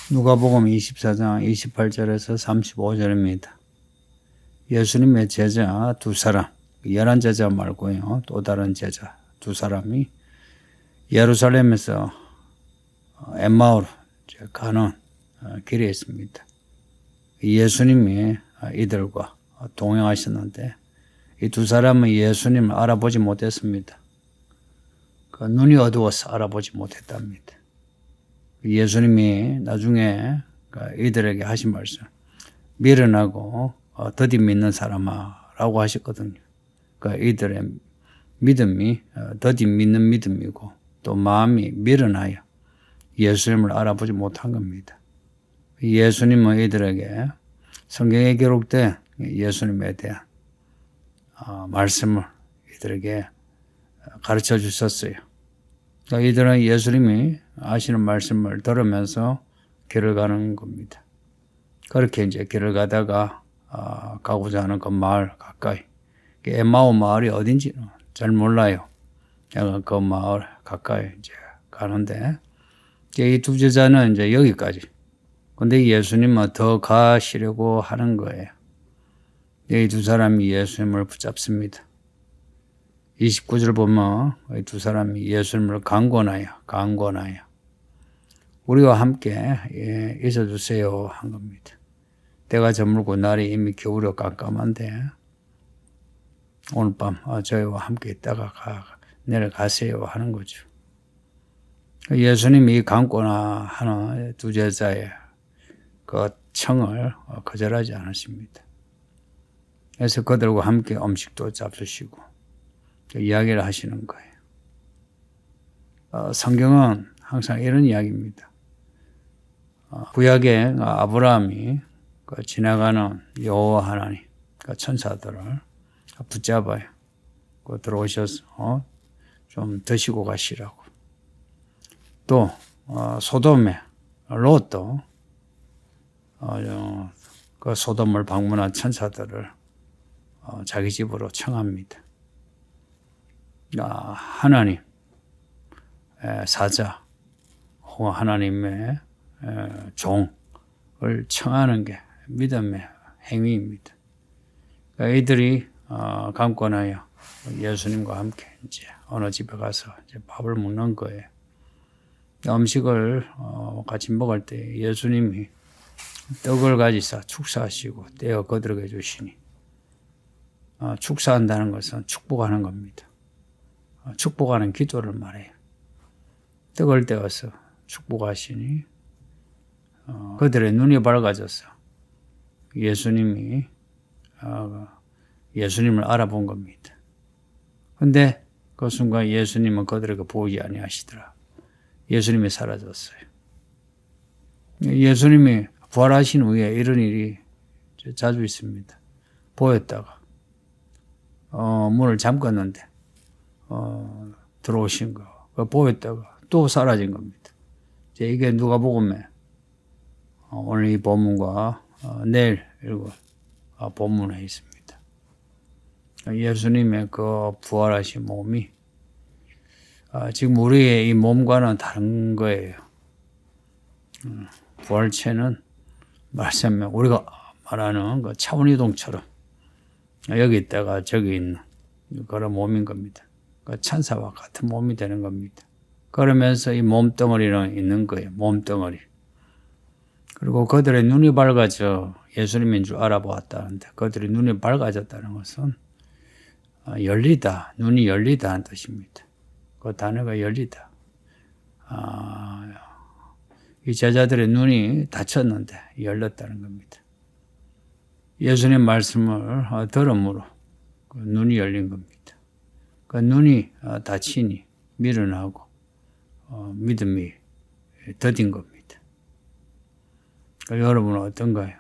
누가복음 24장 28절에서 35절입니다. 예수님의 제자 두 사람, 11제자 말고요. 또 다른 제자 두 사람이 예루살렘에서 엠마오로 가는 길에 있습니다. 예수님이 이들과 동행하셨는데 이 두 사람은 예수님을 알아보지 못했습니다. 눈이 어두워서 알아보지 못했답니다. 예수님이 나중에 이들에게 하신 말씀, 미련하고 더디 믿는 사람아 라고 하셨거든요. 그러니까 이들의 믿음이 더디 믿는 믿음이고 또 마음이 미련하여 예수님을 알아보지 못한 겁니다. 예수님은 이들에게 성경에 기록된 예수님에 대한 말씀을 이들에게 가르쳐 주셨어요. 그러니까 이들은 예수님이 하시는 말씀을 들으면서 길을 가는 겁니다. 그렇게 이제 길을 가다가 가고자 하는 그 마을 가까이, 엠마오 마을이 어딘지는 잘 몰라요. 그 마을 가까이 이제 가는데 이 두 제자는 이제 여기까지. 근데 예수님은 더 가시려고 하는 거예요. 이 두 사람이 예수님을 붙잡습니다. 29절 보면 이 두 사람이 예수님을 강권하여 우리와 함께 있어주세요 한 겁니다. 때가 저물고 날이 이미 겨울여 깜깜한데 오늘 밤 저희와 함께 있다가 내려가세요 하는 거죠. 예수님이 강권하는 두 제자의 그 청을 거절하지 않으십니다. 그래서 그들과 함께 음식도 잡수시고 이야기를 하시는 거예요. 성경은 항상 이런 이야기입니다. 구약에 아브라함이 지나가는 여호와 하나님, 천사들을 붙잡아요. 들어오셔서 좀 드시고 가시라고. 또 소돔의 롯도 그 소돔을 방문한 천사들을 자기 집으로 청합니다. 하나님 사자 혹은 하나님의 종을 청하는 게 믿음의 행위입니다. 그러니까 이들이 강권하여 예수님과 함께 이제 어느 집에 가서 이제 밥을 먹는 거예요. 음식을 같이 먹을 때 예수님이 떡을 가지사 축사하시고 떼어 그들에게 주시니 축사한다는 것은 축복하는 겁니다. 축복하는 기도를 말해요. 떡을 떼어서 축복하시니 그들의 눈이 밝아져서 예수님을 알아본 겁니다. 근데 그 순간 예수님은 그들에게 보이지 아니하시더라. 예수님이 사라졌어요. 예수님이 부활하신 후에 이런 일이 자주 있습니다. 보였다가 문을 잠갔는데 들어오신 거 보였다가 또 사라진 겁니다. 이게 누가복음에 오늘 이 본문과 내일 읽을 본문에 있습니다. 예수님의 그 부활하신 몸이 지금 우리의 이 몸과는 다른 거예요. 부활체는 말하자면 우리가 말하는 그 차원이동처럼 여기 있다가 저기 있는 그런 몸인 겁니다. 그 천사와 같은 몸이 되는 겁니다. 그러면서 이 몸덩어리는 있는 거예요. 몸덩어리. 그리고 그들의 눈이 밝아져 예수님인 줄 알아보았다는데 그들의 눈이 밝아졌다는 것은 열리다, 눈이 열리다는 뜻입니다. 그 단어가 열리다. 이 제자들의 눈이 닫혔는데 열렸다는 겁니다. 예수님 말씀을 들음으로 그 눈이 열린 겁니다. 그 눈이 닫히니 미련하고 믿음이 더딘 겁니다. 여러분은 어떤가요?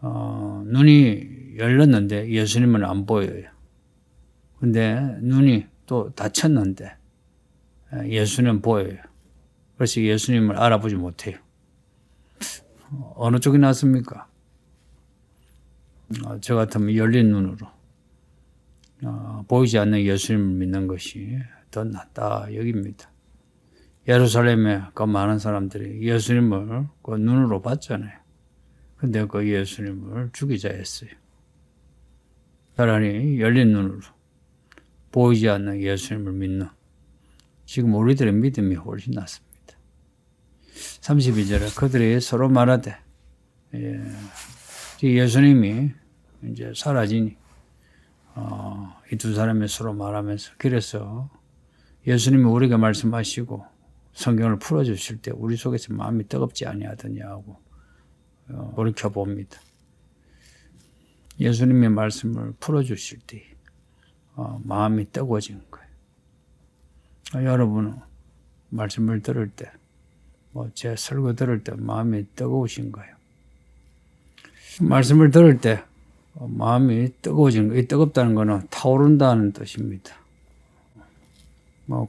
눈이 열렸는데 예수님은 안 보여요. 근데 눈이 또 닫혔는데 예수님은 보여요. 그래서 예수님을 알아보지 못해요. 어느 쪽이 낫습니까? 저 같으면 열린 눈으로 보이지 않는 예수님을 믿는 것이 더 낫다 여깁니다. 예루살렘에 그 많은 사람들이 예수님을 그 눈으로 봤잖아요. 근데 그 예수님을 죽이자 했어요. 차라리 열린 눈으로 보이지 않는 예수님을 믿는 지금 우리들의 믿음이 훨씬 낫습니다. 32절에 그들이 서로 말하되 예수님이 이제 사라지니 이 두 사람이 서로 말하면서 그래서 예수님이 우리에게 말씀하시고 성경을 풀어주실 때 우리 속에서 마음이 뜨겁지 아니하더냐고 돌이켜봅니다. 예수님의 말씀을 풀어주실 때 마음이 뜨거워진 거예요. 여러분은 말씀을 들을 때 제 설교 들을 때 마음이 뜨거우신 거예요. 말씀을 들을 때 마음이 뜨거워진 거, 이 뜨겁다는 것은 타오른다는 뜻입니다.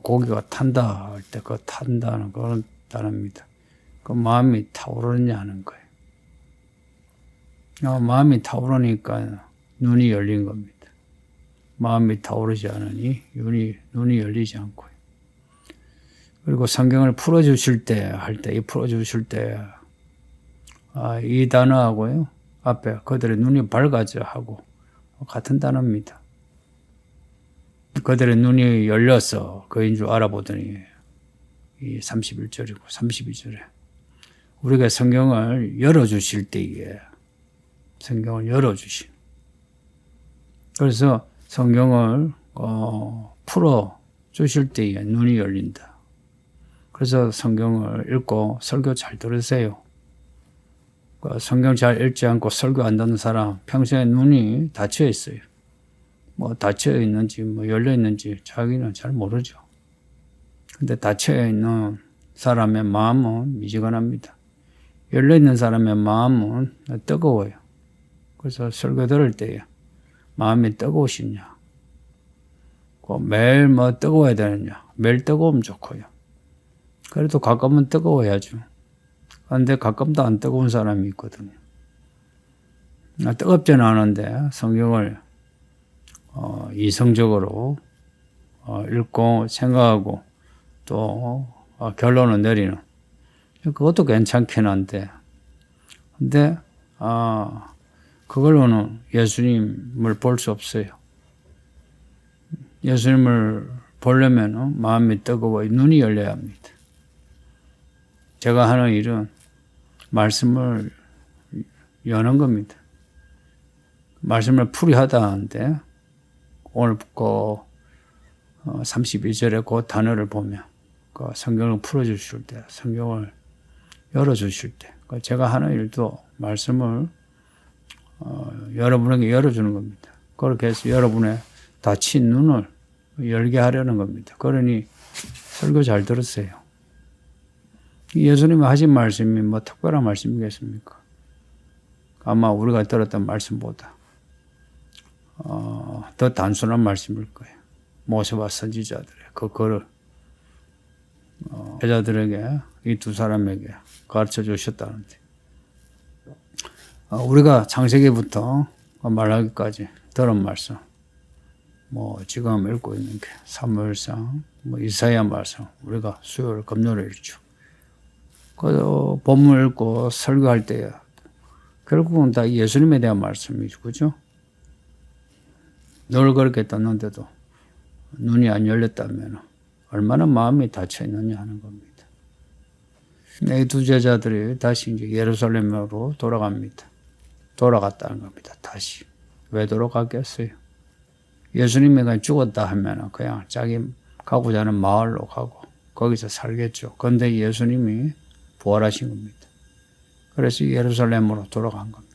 고기가 탄다 할 때 그 탄다는 그런 단어입니다. 그 마음이 타오르냐는 거예요. 마음이 타오르니까 눈이 열린 겁니다. 마음이 타오르지 않으니 눈이 열리지 않고요. 그리고 성경을 풀어주실 때 할 때, 이 풀어주실 때, 이 단어하고요, 앞에 그들의 눈이 밝아져 하고 같은 단어입니다. 그들의 눈이 열려서 그인 줄 알아보더니 이 31절이고 32절에 우리가 성경을 열어주실 때에 성경을 열어주신 그래서 성경을 풀어주실 때에 눈이 열린다. 그래서 성경을 읽고 설교 잘 들으세요. 성경 잘 읽지 않고 설교 안 듣는 사람 평소에 눈이 닫혀 있어요. 닫혀 있는지 열려 있는지 자기는 잘 모르죠. 근데 닫혀 있는 사람의 마음은 미지근합니다. 열려 있는 사람의 마음은 뜨거워요. 그래서 설교 들을 때에 마음이 뜨거우시냐? 매일 뜨거워야 되느냐? 매일 뜨거우면 좋고요. 그래도 가끔은 뜨거워야죠. 그런데 가끔도 안 뜨거운 사람이 있거든요. 뜨겁지는 않은데 성경을 이성적으로 읽고 생각하고 또 결론을 내리는 그것도 괜찮긴 한데 근데 그걸로는 예수님을 볼 수 없어요. 예수님을 보려면 마음이 뜨거워 눈이 열려야 합니다. 제가 하는 일은 말씀을 여는 겁니다. 말씀을 풀이하다 하는데 오늘 32절에 그 단어를 보면 그 성경을 풀어주실 때 성경을 열어주실 때 제가 하는 일도 말씀을 여러분에게 열어주는 겁니다. 그렇게 해서 여러분의 닫힌 눈을 열게 하려는 겁니다. 그러니 설교 잘 들으세요. 예수님이 하신 말씀이 특별한 말씀이겠습니까? 아마 우리가 들었던 말씀보다 더 단순한 말씀일 거예요. 모세와 선지자들의 그 글을 제자들에게 이 두 사람에게 가르쳐 주셨다는데 우리가 창세기부터 말하기까지 들은 말씀 지금 읽고 있는 게 사무엘상 이사야 말씀 우리가 수요일 금요일 읽죠. 그 본문 읽고 설교할 때 결국은 다 예수님에 대한 말씀이죠. 그죠? 늘 그렇게 듣는데도 눈이 안 열렸다면 얼마나 마음이 닫혀 있느냐 하는 겁니다. 이 두 제자들이 다시 이제 예루살렘으로 돌아갑니다. 돌아갔다는 겁니다. 다시. 왜 돌아갔겠어요? 예수님이 그냥 죽었다 하면 그냥 자기 가고자 하는 마을로 가고 거기서 살겠죠. 그런데 예수님이 부활하신 겁니다. 그래서 예루살렘으로 돌아간 겁니다.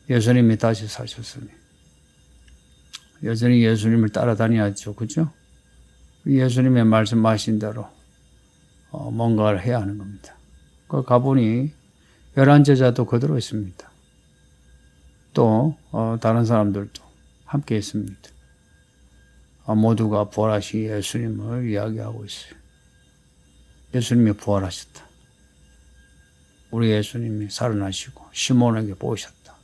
예수님이 다시 사셨으니 여전히 예수님을 따라다녀야죠. 그죠? 예수님의 말씀하신 대로 뭔가를 해야 하는 겁니다. 그 가보니 11제자도 그대로 있습니다. 또 다른 사람들도 함께 있습니다. 모두가 부활하신 예수님을 이야기하고 있어요. 예수님이 부활하셨다. 우리 예수님이 살아나시고 시몬에게 보이셨다.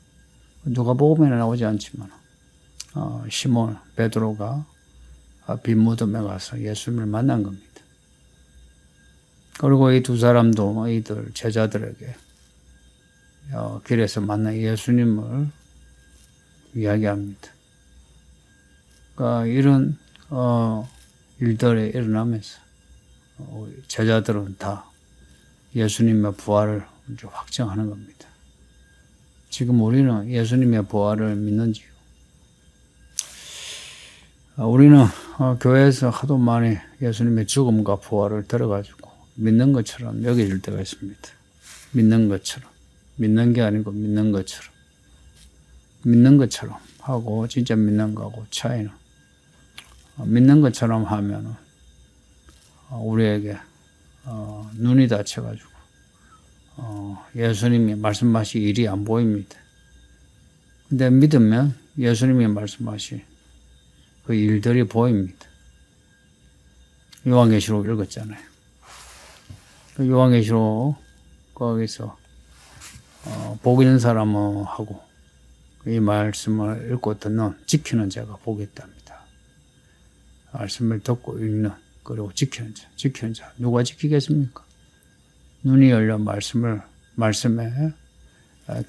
누가복음에는 나오지 않지만 시몬 베드로가 빈 무덤에 가서 예수님을 만난 겁니다. 그리고 이 두 사람도 이들 제자들에게 길에서 만난 예수님을 이야기합니다. 그러니까 이런 일들이 일어나면서 제자들은 다 예수님의 부활을 이제 확정하는 겁니다. 지금 우리는 예수님의 부활을 믿는지요? 우리는 교회에서 하도 많이 예수님의 죽음과 부활을 들어가지고 믿는 것처럼 여겨질 때가 있습니다. 믿는 것처럼. 믿는 게 아니고 믿는 것처럼. 믿는 것처럼 하고 진짜 믿는 거하고 차이는 믿는 것처럼 하면은 우리에게 눈이 다쳐가지고 예수님이 말씀하신 일이 안 보입니다. 근데 믿으면 예수님이 말씀하신 그 일들이 보입니다. 요한계시록 읽었잖아요. 그 요한계시록 거기서 복 있는 사람은 하고 이 말씀을 읽고 듣는 지키는 자가 복이 있답니다. 말씀을 듣고 읽는 그리고 지키는 자 누가 지키겠습니까? 눈이 열려 말씀에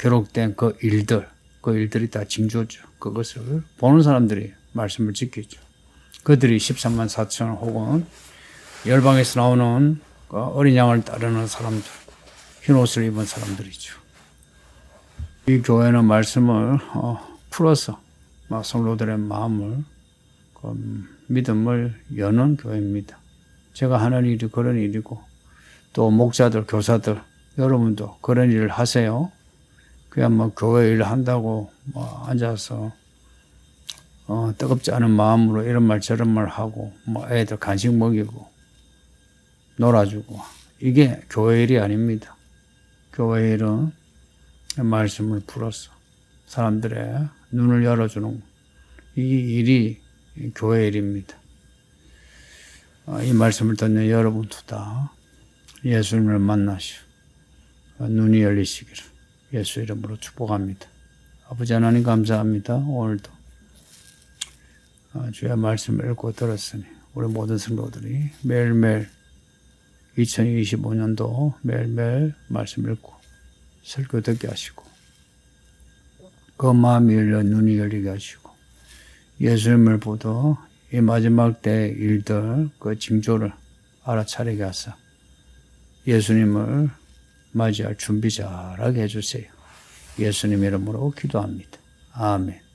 기록된 그 일들이 다 징조죠. 그것을 보는 사람들이 말씀을 지키죠. 그들이 13만 4천 혹은 열방에서 나오는 어린 양을 따르는 사람들, 흰 옷을 입은 사람들이죠. 이 교회는 말씀을 풀어서 성도들의 마음을 믿음을 여는 교회입니다. 제가 하는 일이 그런 일이고 또 목자들, 교사들 여러분도 그런 일을 하세요. 그냥 교회 일을 한다고 앉아서 뜨겁지 않은 마음으로 이런 말 저런 말 하고 애들 간식 먹이고 놀아주고 이게 교회 일이 아닙니다. 교회 일은 말씀을 풀어서 사람들의 눈을 열어주는 이 일이 교회 일입니다. 이 말씀을 듣는 여러분도 다 예수님을 만나시오. 눈이 열리시기를 예수 이름으로 축복합니다. 아버지 하나님 감사합니다. 오늘도 주의 말씀을 읽고 들었으니 우리 모든 성도들이 매일매일 2025년도 매일매일 말씀 읽고 설교 듣게 하시고 그 마음이 열려 눈이 열리게 하시고 예수님을 보도 이 마지막 때의 일들 그 징조를 알아차리게 하사 예수님을 맞이할 준비 잘하게 해주세요. 예수님 이름으로 기도합니다. 아멘.